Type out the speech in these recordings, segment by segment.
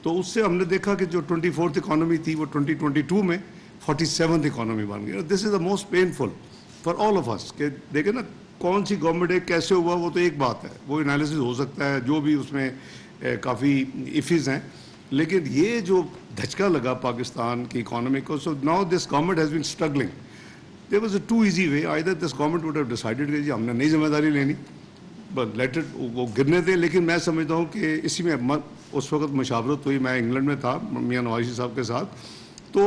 تو اس سے ہم نے دیکھا کہ جو 24th اکانومی تھی وہ 2022 میں 47th اکانومی بن گئی. This is the most painful for all of us کہ دیکھیں نا کون سی گورنمنٹ ہے کیسے ہوا وہ تو ایک بات ہے, وہ انالیسس ہو سکتا ہے جو بھی اس میں کافی ایفیز ہیں, لیکن یہ جو دھچکا لگا پاکستان کی اکانومی کو, so now this government has been struggling. There was a too easy way, either this government would have decided کہ جی ہم نے نئی ذمہ داری لینی, بٹ لیٹ اٹ وہ گرنے دیں. لیکن میں سمجھتا ہوں کہ اسی میں اس وقت مشاورت ہوئی, میں انگلینڈ میں تھا میاں نواز شریف صاحب کے ساتھ, تو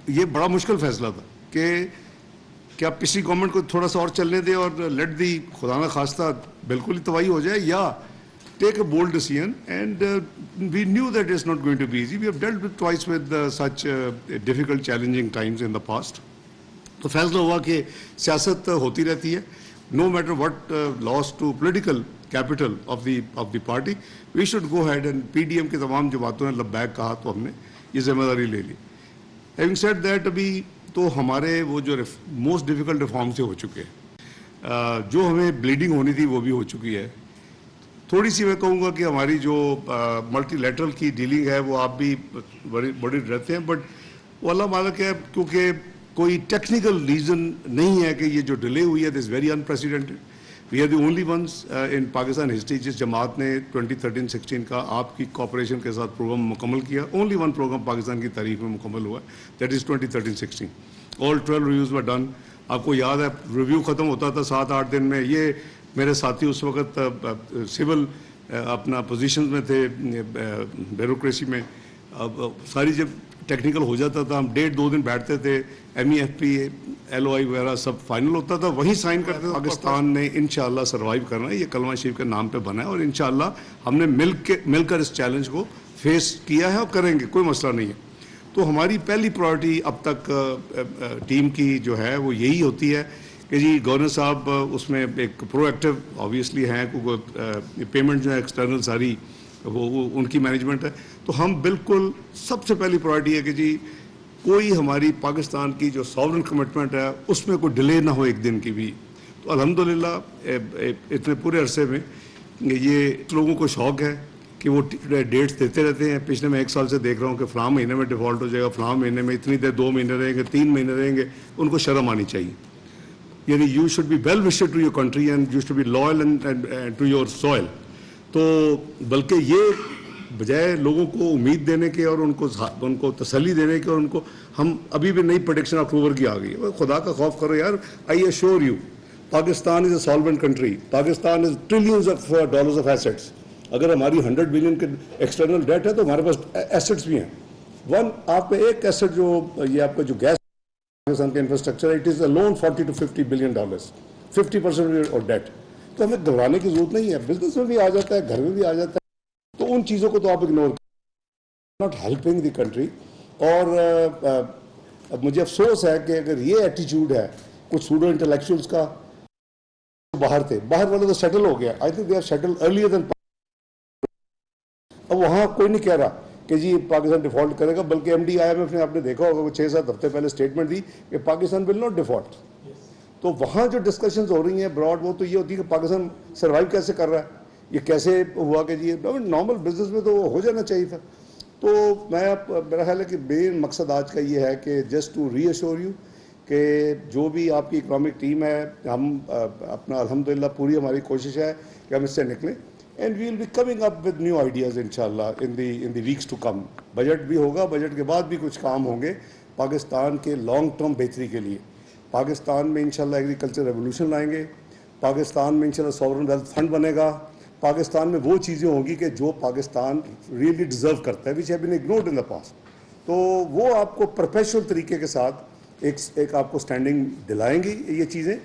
یہ بڑا مشکل فیصلہ تھا کہ کیا پچھلی گورنمنٹ کو تھوڑا سا اور چلنے دے اور لیٹ دی خدا نہ خواستہ بالکل ہی تباہی ہو جائے, یا take a bold decision. And we knew that it's not going to be easy. We have dealt with twice with such difficult, challenging times in the past. تو فیصلہ ہوا کہ سیاست ہوتی رہتی ہے, no matter what loss to political capital of the party, we should go ahead and PDM کی تمام جو باتوں نے لبیک کہا تو ہم نے یہ ذمہ داری لے لی. Having said that, ابھی تو ہمارے وہ جو موسٹ ڈیفیکلٹ ریفارم سے ہو چکے ہیں, جو ہمیں بلیڈنگ ہونی تھی وہ بھی ہو چکی ہے. تھوڑی سی میں کہوں گا کہ ہماری جو ملٹی لیٹرل کی ڈیلنگ ہے وہ آپ بھی بڑی رہتے ہیں, بٹ وہ اللہ مالک ہے, کیونکہ کوئی ٹیکنیکل ریزن نہیں ہے کہ یہ جو ڈیلے ہوئی ہے, this very unprecedented. We are the only ones in Pakistan history جس جماعت نے 2013-16 کا آپ کی کوآپریشن کے ساتھ پروگرام مکمل کیا. اونلی ون پروگرام پاکستان کی تاریخ میں مکمل ہوا ہے, that is 2013-16. All 12 reviews were done. آپ کو یاد ہے ریویو ختم ہوتا تھا 7-8 دن میں. یہ میرے ساتھی اس وقت سول اپنا پوزیشنز میں تھے بیوروکریسی میں, ساری جب ٹیکنیکل ہو جاتا تھا ہم 1.5-2 دن بیٹھتے تھے, MEFP LOI وغیرہ سب فائنل ہوتا تھا, وہیں سائن کرتے تھے. پاکستان نے انشاءاللہ سروائیو کرنا ہے, یہ کلمہ شریف کے نام پہ بنا ہے, اور انشاءاللہ ہم نے مل کر اس چیلنج کو فیس کیا ہے اور کریں گے, کوئی مسئلہ نہیں ہے. تو ہماری پہلی پرائرٹی اب تک ٹیم کی جو ہے وہ یہی ہوتی ہے کہ جی گورنر صاحب اس میں ایک پرو ایکٹیو آبویسلی ہیں, پیمنٹ جو ہے ایکسٹرنل ساری وہ ان کی مینجمنٹ ہے. تو ہم بالکل سب سے پہلی پرائرٹی ہے کہ جی کوئی ہماری پاکستان کی جو ساورن کمٹمنٹ ہے اس میں کوئی ڈیلے نہ ہو ایک دن کی بھی. تو الحمدللہ اتنے پورے عرصے میں یہ لوگوں کو شوق ہے کہ وہ ڈیٹس دیتے رہتے ہیں. پچھلے میں 1 سال سے دیکھ رہا ہوں کہ فلاں مہینے میں ڈیفالٹ ہو جائے گا, فلاں مہینے میں اتنی دیر 2 مہینے رہیں گے, 3 مہینے رہیں گے. ان کو شرم آنی چاہیے. یعنی you should be well wished to your country and you should be loyal to your soil. تو بلکہ یہ بجائے لوگوں کو امید دینے کے اور ان کو تسلی دینے کے, اور ان کو ہم ابھی بھی نئی پریڈکشن اکتوبر کی آ گئی ہے. خدا کا خوف کرو یار. I assure you Pakistan is a solvent country. Pakistan is trillions of dollars of assets. اگر ہماری 100 بلین کے ایکسٹرنل ڈیٹ ہے تو ہمارے پاس ایسٹس بھی ہیں. آپ میں ایک ایسٹ جو یہ آپ کا جو گیس پاکستان کا انفراسٹرکچر ہے, it is a loan $40 to $50 billion, 50% اور ڈیٹ. تو ہمیں گھبرانے کی ضرورت نہیں ہے. بزنس میں بھی آ جاتا ہے, گھر میں بھی آ جاتا ہے. تو ان چیزوں کو تو آپ ignore not helping the country. اور مجھے افسوس ہے کہ اگر یہ ایٹیچیوڈ ہے کچھ سوڈو انٹلیکچوئلس کا, باہر تھے, باہر والے تو سیٹل ہو گیا. I think they are settle earlier than. اب وہاں کوئی نہیں کہہ رہا کہ جی پاکستان ڈیفالٹ کرے گا, بلکہ IMF نے آپ نے دیکھا ہوگا وہ 6-7 ہفتے پہلے اسٹیٹمنٹ دی کہ پاکستان ول ناٹ ڈیفالٹ. تو وہاں جو ڈسکشنز ہو رہی ہیں براڈ, وہ تو یہ ہوتی ہے کہ پاکستان سروائیو کیسے کر رہا ہے, یہ کیسے ہوا کہ جی نارمل بزنس میں تو ہو جانا چاہیے تھا. تو میرا خیال ہے کہ مین مقصد آج کا یہ ہے کہ just to reassure you کہ جو بھی آپ کی اکنامک ٹیم ہے, ہم اپنا الحمدللہ پوری ہماری کوشش ہے کہ ہم اس سے نکلیں. And we will be coming up with new ideas inshallah in the weeks to come. Budget بھی ہوگا, بجٹ کے بعد بھی کچھ کام ہوں گے پاکستان کے لانگ ٹرم بہتری کے لیے. پاکستان میں انشاءاللہ ایگریکلچر ریولوشن لائیں گے. پاکستان میں انشاءاللہ سوورن ویلتھ فنڈ بنے گا. پاکستان میں وہ چیزیں ہوں گی کہ جو پاکستان ریئلی ڈیزرو کرتا ہے, which have been ignored in the past. تو وہ آپ کو پروفیشنل طریقے کے ساتھ ایک آپ کو سٹینڈنگ دلائیں گی. یہ چیزیں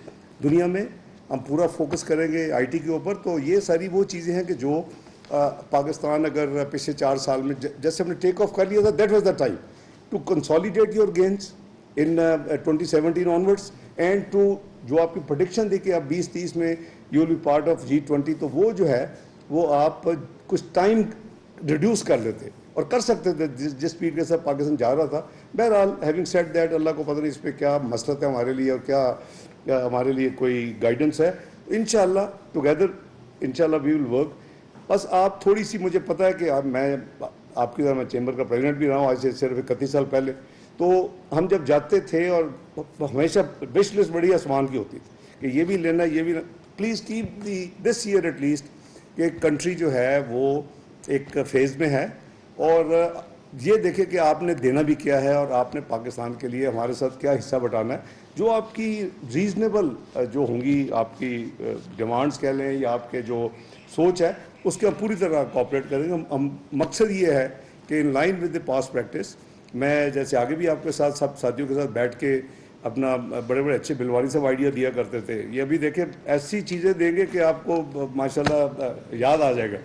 دنیا میں ہم پورا فوکس کریں گے IT کے اوپر. تو یہ ساری وہ چیزیں ہیں کہ جو پاکستان اگر پچھلے 4 سال میں جیسے ہم نے ٹیک آف کر لیا تھا, that was the time to consolidate your gains in 2017 onwards and to جو آپ کی پریڈکشن تھی کہ آپ 2030 میں you will be part of G20. تو وہ جو ہے وہ آپ کچھ ٹائم ریڈیوس کر لیتے اور کر سکتے تھے جس اسپیڈ کے ساتھ پاکستان جا رہا تھا. بہرحال ہیونگ سیڈ دیٹ, اللہ کو پتہ نہیں اس پہ کیا مسئلہ ہے ہمارے لیے اور کیا ہمارے لیے کوئی گائیڈنس ہے. انشاءاللہ ٹوگیدر انشاءاللہ وی ول ورک. بس آپ تھوڑی سی, مجھے پتہ ہے کہ میں آپ کی طرح میں چیمبر کا پریزیڈنٹ بھی رہا ہوں آج سے صرف 31 سال پہلے. تو ہم جب جاتے تھے اور ہمیشہ وش لسٹ بڑی آسمان کی ہوتی تھی کہ یہ بھی لینا یہ بھی please keep this year at least کہ کنٹری جو ہے وہ ایک فیز میں ہے, اور یہ دیکھیں کہ آپ نے دینا بھی کیا ہے اور آپ نے پاکستان کے لیے ہمارے ساتھ کیا حصہ بٹانا ہے. جو آپ کی ریزنیبل جو ہوں گی آپ کی ڈیمانڈز کہہ لیں یا آپ کے جو سوچ ہے اس کے پوری طرح کوآپریٹ کریں گے. ہم مقصد یہ ہے کہ in line with the past practice, میں جیسے آگے بھی آپ کے ساتھ سب ساتھیوں کے ساتھ بیٹھ کے اپنا بڑے بڑے اچھے بلواری صاحب آئیڈیا دیا کرتے تھے, یہ ابھی دیکھیں ایسی چیزیں دیں گے کہ آپ کو ماشاءاللہ یاد آ جائے گا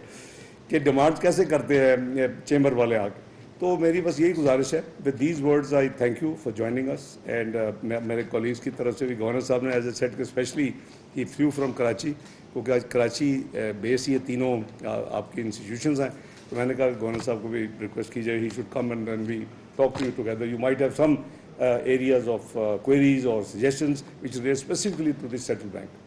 کہ ڈیمانڈ کیسے کرتے ہیں چیمبر والے آ کے. تو میری بس یہی گزارش ہے. With these words I thank you for joining اس, اینڈ میرے کولیگس کی طرف سے بھی گورنر صاحب نے ایز اے سیٹ کہ especially he flew from Karachi, کیونکہ آج کراچی بیس یہ تینوں آپ کی انسٹیٹیوشنز ہیں. تو میں نے کہا گورنر صاحب کو بھی ریکویسٹ کی جائے, he should come and then we talk to you together. You might have some areas of queries or suggestions which relate specifically to this central bank.